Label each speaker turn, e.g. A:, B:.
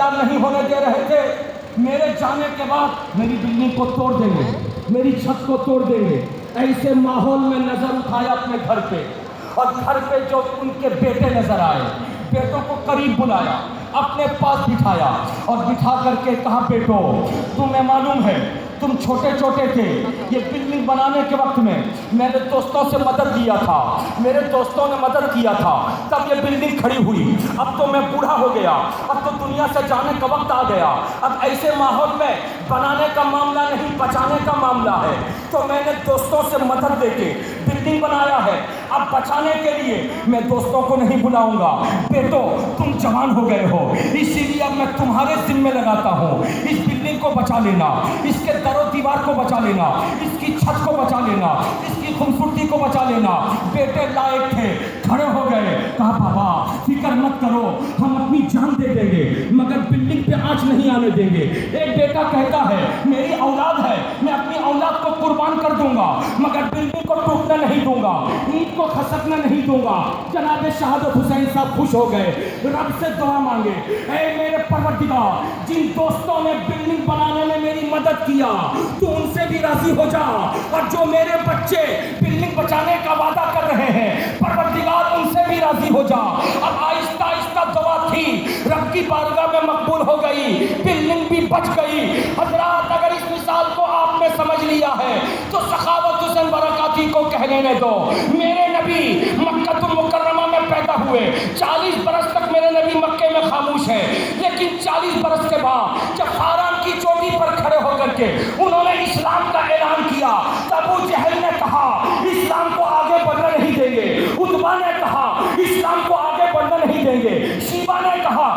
A: तैयार नहीं होने दे रहे थे। मेरे जाने के बाद मेरी बिल्डिंग को तोड़ देंगे, मेरी छत को तोड़ देंगे। ऐसे माहौल में नजर उठाया अपने घर पे, और घर पे जो उनके बेटे नजर आए, बेटों को करीब बुलाया, अपने पास बिठाया और बिठा करके कहा, बेटो तुम्हें मालूम है तुम छोटे छोटे थे, ये बिल्डिंग बनाने के वक्त में मेरे दोस्तों से मदद लिया था, मेरे दोस्तों ने मदद किया था, तब ये बिल्डिंग खड़ी हुई। अब तो मैं बूढ़ा हो गया, अब तो दुनिया से जाने का वक्त आ गया। अब ऐसे माहौल में बनाने का मामला नहीं, बचाने का मामला है। तो मैंने दोस्तों से मदद लेके बिल्डिंग बनाया है। अब बचाने के लिए मैं दोस्तों को नहीं बुलाऊंगा। बेटो तुम जवान हो गए हो, इसीलिए अब मैं तुम्हारे जिम्मे लगाता हूँ, इस बिल्डिंग को बचा लेना, इसके दरो दीवार को बचा लेना, इसकी छत को बचा लेना, इसकी खूबसूरती को बचा लेना। बेटे लायक थे, खड़े हो गए, कहा बाबा फिक्र मत करो, हम अपनी जान दे देंगे मगर बिल्डिंग पे आंच नहीं आने देंगे। एक बेटा कहता है मेरी औलाद है, मैं अपनी औलाद को कुर्बान कर दूंगा मगर बिल्डिंग को टूटने नहीं दूंगा, ईंट को खसकने नहीं दूंगा। जनाब शहादत हुसैन साहब खुश हो गए, रब से दुआ मांगे, ऐ मेरे परवरदिगार, जिन दोस्तों ने बिल्डिंग बनाने में मेरी मदद किया तू उनसे भी राजी हो जा, और जो मेरे बच्चे बिल्डिंग बचाने का वादा कर रहे हैं परवरदिगार उनसे भी राजी हो जा। अब आहिस्ता आहिस्ता दुआ थी, रब की बारगाह में मकबूल हो गई, बिल्डिंग भी बच गई। हजरात अगर इस मिसाल को आपने समझ लिया है तो सखावत हुसैन बरकाती को कह लेने दो। मेरे नबी मक्का मुकर्रमा में पैदा हुए, 40 बरस तक मेरे नबी मक्के में खामोश है, लेकिन 40 बरस के बाद जब फारान की चोटी पर खड़े होकर के उन्होंने इस्लाम का ऐलान किया, तब अबू जहल ने कहा इस्लाम को आगे बढ़ने नहीं देंगे, उतबा ने कहा इस्लाम को आगे बढ़ने नहीं देंगे, शीबा ने कहा